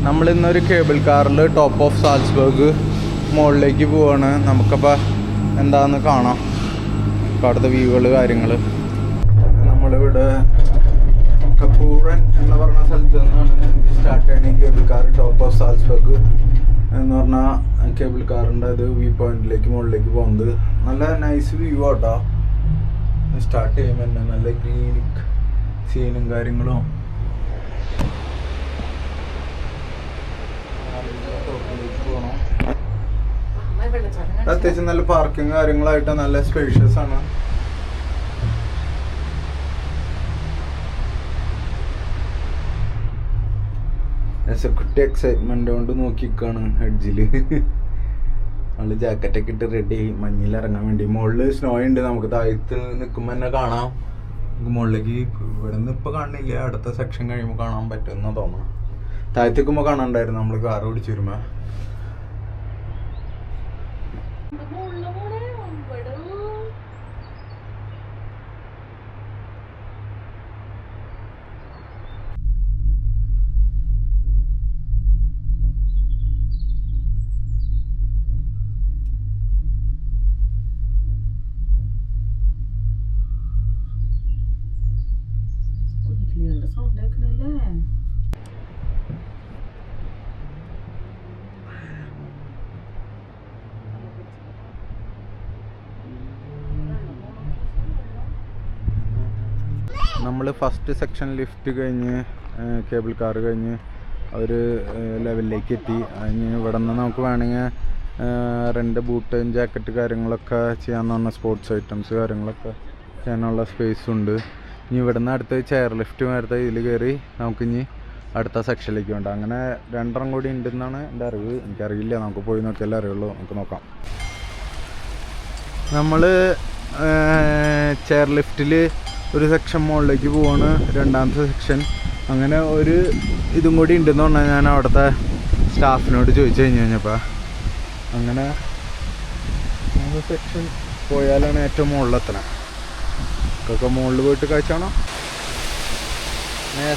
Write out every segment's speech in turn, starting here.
നമ്മളിന്നൊരു cable കാറിൽ top of Salzburg മുകളിലേക്ക് പോവാണ്. നമുക്കപ്പോൾ എന്താണെന്ന് കാണാം, അവിടുത്തെ വ്യൂകൾ കാര്യങ്ങൾ. നമ്മളിവിടെ കപ്പൂറൻ എന്ന് പറഞ്ഞ സ്ഥലത്ത് നിന്നാണ് സ്റ്റാർട്ട് ചെയ്യണ ഈ cable car. Top of Salzburg എന്ന് പറഞ്ഞാൽ കേബിൾ കാറിൻ്റെ അത് വ്യൂ പോയിന്റിലേക്ക് മുകളിലേക്ക് പോകുന്നത്. നല്ല നൈസ് വ്യൂ ആട്ടോ. സ്റ്റാർട്ട് ചെയ്യുമ്പോൾ തന്നെ നല്ല ഗ്രീനിക് സീനും കാര്യങ്ങളും. അത്യാവശ്യം നല്ല പാർക്കിംഗ് കാര്യങ്ങളായിട്ട് നല്ല സ്പേഷ്യസ് ആണ്. കുട്ടി എക്സൈറ്റ്മെന്റ് കൊണ്ട് നോക്കിക്കാണ് ഹെഡ്ജില്. നമ്മള് ജാക്കറ്റൊക്കെ ഇട്ട് റെഡി ആയി മഞ്ഞിൽ ഇറങ്ങാൻ വേണ്ടി. മുകളില് സ്നോ ഉണ്ട്, നമുക്ക് താഴത്ത് നിൽക്കുമ്പോൾ തന്നെ കാണാം. നമുക്ക് മുകളിലേക്ക് ഇവിടെ നിന്ന് ഇപ്പൊ കാണില്ല, അടുത്ത സെക്ഷൻ കഴിയുമ്പോൾ കാണാൻ പറ്റുമെന്നാ തോന്നണം. താഴത്ത് നിൽക്കുമ്പോൾ കാണാണ്ടായിരുന്നു നമ്മള് കാറ് ഓടിച്ചു വരുമ്പോ. നമ്മൾ ഫസ്റ്റ് സെക്ഷൻ ലിഫ്റ്റ് കഴിഞ്ഞ് കേബിൾ കാർ കഴിഞ്ഞ് ഒരു ലെവലിലേക്ക് എത്തി. അതിന് ഇവിടെ നിന്ന് നമുക്ക് വേണമെങ്കിൽ റെൻ്റ് ബൂട്ട് ജാക്കറ്റ് കാര്യങ്ങളൊക്കെ ചെയ്യാമെന്ന് പറഞ്ഞ സ്പോർട്സ് ഐറ്റംസ് കാര്യങ്ങളൊക്കെ ചെയ്യാനുള്ള സ്പേസുണ്ട്. ഇനി ഇവിടെ നിന്ന് അടുത്ത് ചെയർ ലിഫ്റ്റ് നേരത്തെ ഇതിൽ കയറി നമുക്കിനി അടുത്ത സെക്ഷനിലേക്ക് വേണ്ട. അങ്ങനെ രണ്ടെണ്ണം കൂടി ഉണ്ടെന്നാണ് എൻ്റെ അറിവ്. എനിക്കറിയില്ല, നമുക്ക് പോയി നോക്കിയാലേ അറിയുള്ളൂ. നമുക്ക് നോക്കാം. നമ്മൾ ചെയർ ലിഫ്റ്റിൽ ഒരു സെക്ഷൻ മുകളിലേക്ക് പോവാണ്, രണ്ടാമത്തെ സെക്ഷൻ. അങ്ങനെ ഒരു ഇതും കൂടി ഉണ്ടെന്ന് പറഞ്ഞാൽ ഞാൻ അവിടുത്തെ സ്റ്റാഫിനോട് ചോദിച്ചു കഴിഞ്ഞപ്പോൾ അങ്ങനെ 3 സെക്ഷൻ പോയാലാണ് ഏറ്റവും മുകളിലെത്തണം. ഒക്കെ മുകളിൽ പോയിട്ട് കാഴ്ചയാണോ.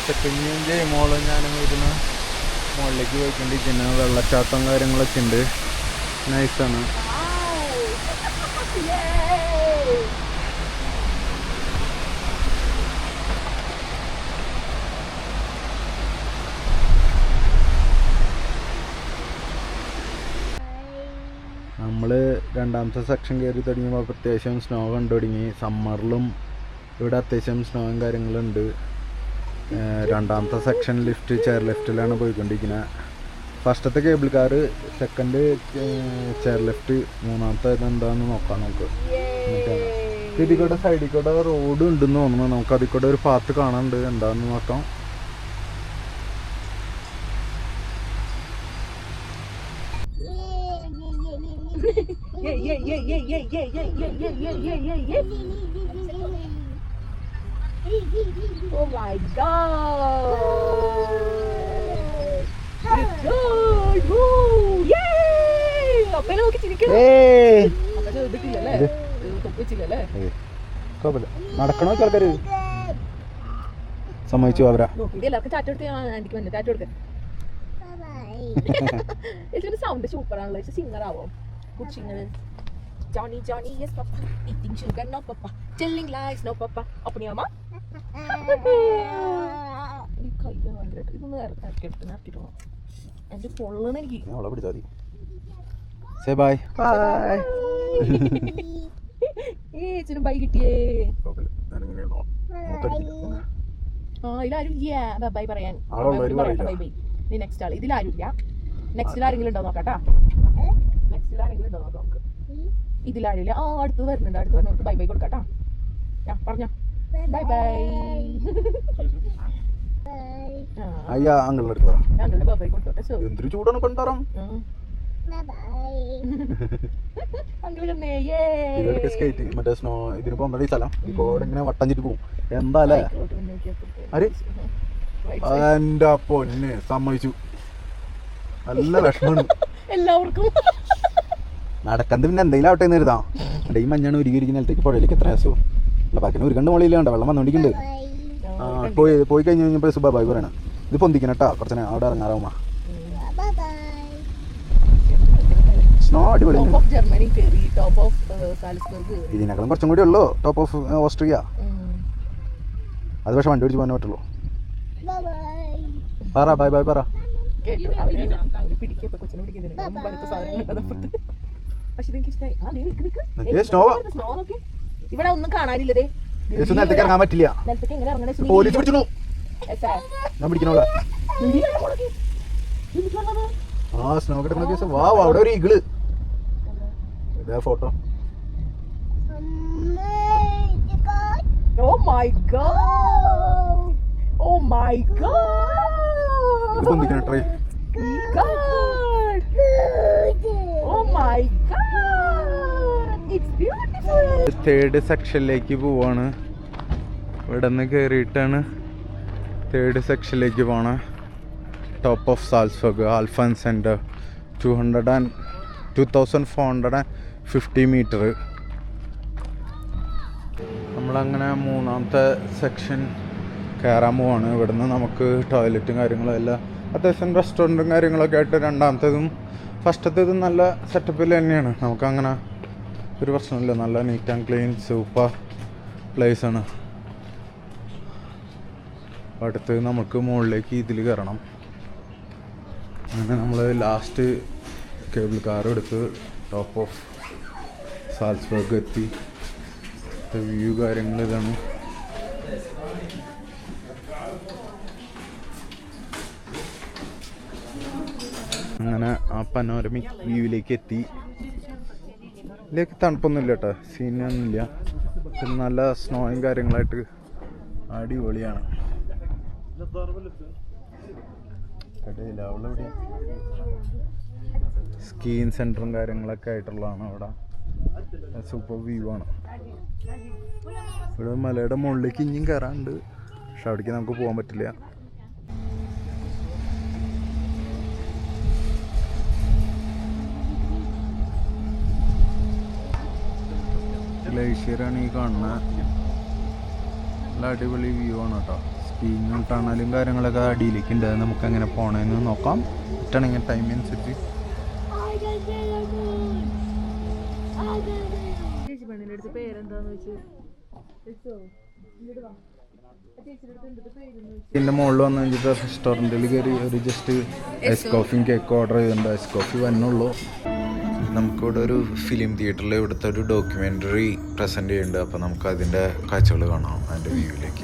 സെക്കൻഡും ജയ്മോളും ഞാനും ഇരുന്ന് മുകളിലേക്ക് പോയിക്കൊണ്ടിരിക്കുന്നത്. വെള്ളച്ചാട്ടം കാര്യങ്ങളൊക്കെ ഉണ്ട്, നൈസാണ്. നമ്മൾ രണ്ടാമത്തെ സെക്ഷൻ കയറി തുടങ്ങിയപ്പോൾ അത്യാവശ്യം സ്നോ കണ്ടു തുടങ്ങി. സമ്മറിലും ഇവിടെ അത്യാവശ്യം സ്നോയും കാര്യങ്ങളുണ്ട്. രണ്ടാമത്തെ സെക്ഷൻ ലിഫ്റ്റ് ചെയർ ലിഫ്റ്റിലാണ് പോയിക്കൊണ്ടിരിക്കുന്നത്. ഫസ്റ്റത്തെ cable car, second chair lift, മൂന്നാമത്തെ എന്താണെന്ന് നോക്കാം നമുക്ക്. ഇതിൽ കൂടെ സൈഡിൽ കൂടെ റോഡ് ഉണ്ടെന്ന് തോന്നുന്നു. നമുക്ക് അതിൽ കൂടെ ഒരു പാത്ത് കാണാനുണ്ട്, എന്താണെന്ന് നോക്കാം. Oh my god! Good! Woo! Yay! അപ്പനെ നോക്കി ചിരിക്കുന്നു. അപ്പനെ എടുത്തില്ലല്ലേ? തൊപ്പിച്ചില്ലല്ലേ? നടക്കണോ ആൾക്കാര് സമ്മതിച്ചു അവരാ. എല്ലാവർക്കും ചാറ്റ് കൊടുത്ത് ആന്റിക്ക് വന്നു ചാറ്റ് കൊടുക്ക. ഇതിന്റെ സൗണ്ട് സൂപ്പർ ആണല്ലോ. സിംഗർ ആവോ? Good singer. Johnny, Johnny, yes papa. Eating sugar, no papa. Telling lies, no papa. Open your mouth. ഇതൊന്ന് നടത്തിട്ടോ. എന്റെ പൊള്ളണ എനിക്ക്. അവളെ പിടിച്ചാൽ മതി. Say bye. Bye. ചേച്ചനും ബൈ കിട്ടിയേ. ഇതിലാരും ഇല്ല ബൈ പറയാൻ. Bye bye. നീ നെക്സ്റ്റ് ആള്. ഇതിലാരും ഇല്ല. നെക്സ്റ്റിൽ ആരെങ്കിലും ഉണ്ടോ നോക്കാട്ടാ. നെക്സ്റ്റിൽ ആരെങ്കിലും ഉണ്ടോ നോക്കാം. ഇതിലാരില്ല. അടുത്ത് വരുന്നുണ്ട്. അടുത്ത് വരുന്നുണ്ട്. ബൈ ബൈ കൊടുക്കാട്ടാ. പറഞ്ഞോ ബൈ ബൈ. അയ്യാ അങ്ങളുടെ ബൈ ബൈ കൊടുത്തോട്ടെ. എന്തൊരു ചൂടാണ് കൊണ്ടാറാം. മറ്റേ സ്നോ ഇതിന് പോകുന്ന സ്ഥലം ഇപ്പോൾ ഇങ്ങനെ വട്ടം ചുറ്റി പോകും. എന്താല്ലേ എന്റെ പൊന്നെ സമ്മതിച്ചു. നല്ല വിഷമാണ് എല്ലാവർക്കും. നടക്കുന്നത് പിന്നെ എന്തെങ്കിലും ആവട്ടെ എന്ന് എഴുതാം. ഈ മഞ്ഞാണ് ഒരുക്കി നിലത്തേക്ക് പുഴയിലേക്ക് എത്ര രസവും. ബാക്കിന് ഒരു കണ്ട് മുകളിലാണ്ട് വെള്ളം വന്നുകൊണ്ടിരിക്കുന്നുണ്ട്. പോയി കഴിഞ്ഞ് കഴിഞ്ഞപ്പോൾ സുബാബായി പറയണം ഇത് പൊന്തിക്കണം കേട്ടോ, കുറച്ച് അവിടെ ഇറങ്ങാറാവുമ്പോ സ്നോ അടിപൊളി. ടോപ്പ് ഓഫ് ജർമ്മനി കയറി, ടോപ്പ് ഓഫ് സാലിസ്ബർഗ് കയറി. ഇതിനേക്കാളും കുറച്ചും കൂടി ഉള്ളൂ ടോപ്പ് ഓഫ് ഓസ്ട്രിയ. അത് പക്ഷെ വണ്ടി ഓടിച്ച് പോകാൻ പറ്റുള്ളൂ. പറ ബൈ ബൈ പറ. കേട്ടോ അവര് പിടിക്കപ്പോ കൊച്ചിനെ പിടിക്കുന്നുണ്ട് അടുത്ത സാധനങ്ങൾ. പക്ഷെ എനിക്ക് ഇഷ്ടമായി. സ്നോ നോക്കി ഇവിടെ ഒന്നും കാണാനില്ലതേ. നിലത്തേക്ക് ഇറങ്ങാൻ പറ്റില്ല. നിലത്തേക്ക് എങ്ങനെ ഇറങ്ങണേ? പോലീസ് പിടിച്ചു. ഞാൻ പിടിക്കണോളെ. ആ സ്നോ കിടക്കുന്ന കേസ്. വാ അവിടെ ഒരു eagle. Photo. Oh my god! Oh my god! Try. God! Oh my god! It's beautiful. Third സെക്ഷനിലേക്ക് പോവാണ്. ഇവിടെ നിന്ന് കയറിയിട്ടാണ് തേർഡ് സെക്ഷനിലേക്ക് പോണ. Top of Salzburg alpine centre 2450 metre. നമ്മളങ്ങനെ മൂന്നാമത്തെ സെക്ഷൻ കയറാൻ പോവാണ്. ഇവിടുന്ന് നമുക്ക് ടോയ്ലറ്റും കാര്യങ്ങളും എല്ലാം അത്യാവശ്യം റെസ്റ്റോറൻറ്റും കാര്യങ്ങളൊക്കെ ആയിട്ട് രണ്ടാമത്തേതും ഫസ്റ്റത്തേതും നല്ല സെറ്റപ്പിൽ തന്നെയാണ്. നമുക്കങ്ങനെ ഒരു പ്രശ്നമില്ല. നല്ല നീറ്റ് ആൻഡ് ക്ലീൻ സൂപ്പർ പ്ലേസാണ്. അടുത്ത് നമുക്ക് മുകളിലേക്ക് ഇതിൽ കയറണം. അങ്ങനെ നമ്മൾ ലാസ്റ്റ് കേബിൾ കാർ എടുത്ത് ടോപ്പ് ഓഫ് സാൽസ്ബർഗ് എത്തി. വ്യൂ കാര്യങ്ങൾ ഇതാണ്. അങ്ങനെ ആ പനോരമിക് വ്യൂവിലേക്ക് എത്തി. ഇതിലേക്ക് തണുപ്പൊന്നുമില്ല കേട്ടോ, സീനൊന്നുമില്ല. പിന്നെ നല്ല സ്നോയും കാര്യങ്ങളായിട്ട് അടിപൊളിയാണ്. സ്കീയിങ് സെൻറ്ററും കാര്യങ്ങളൊക്കെ ആയിട്ടുള്ളതാണ് അവിടെ. സൂപ്പർ വ്യൂ ആണ്. ഇവിടെ മലയുടെ മുകളിലേക്ക് ഇനിയും കയറാനുണ്ട്, പക്ഷെ അവിടേക്ക് നമുക്ക് പോകാൻ പറ്റില്ല. ഗ്ലേഷ്യറാണ് ഈ കാണുന്നത്. നല്ല അടിപൊളി വ്യൂ ആണ് കേട്ടോ. സ്കീയിങ്ങും ടണലും കാര്യങ്ങളൊക്കെ അടിയിലേക്ക് ഉണ്ട്. നമുക്ക് എങ്ങനെ പോകണമെന്ന് നോക്കാം. പറ്റണമെങ്കിൽ ടൈം അനുസരിച്ച്. ഇതിൻ്റെ മുകളിൽ വന്നു കഴിഞ്ഞിട്ട് റെസ്റ്റോറൻറ്റിൽ കയറി ഒരു ജസ്റ്റ് ഐസ് കോഫിയും കേക്ക് ഓർഡർ ചെയ്തിട്ടുണ്ട്. ഐസ് കോഫി വന്നുള്ളൂ. നമുക്കിവിടെ ഒരു ഫിലിം തിയേറ്ററിൽ ഇവിടുത്തെ ഒരു ഡോക്യുമെൻ്ററി പ്രസൻറ്റ് ചെയ്യുന്നുണ്ട്. അപ്പോൾ നമുക്ക് അതിൻ്റെ കാഴ്ചകൾ കാണാം. അതിൻ്റെ വ്യൂവിലേക്ക്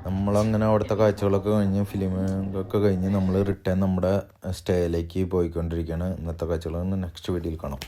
നമ്മളങ്ങനെ അവിടുത്തെ കാഴ്ചകളൊക്കെ കഴിഞ്ഞ് ഫിലിമൊക്കെ കഴിഞ്ഞ് നമ്മൾ റിട്ടേൺ നമ്മുടെ സ്റ്റേയിലേക്ക് പോയിക്കൊണ്ടിരിക്കുകയാണ്. ഇന്നത്തെ കാഴ്ചകൾ നെക്സ്റ്റ് വീഡിയോയിൽ കാണാം.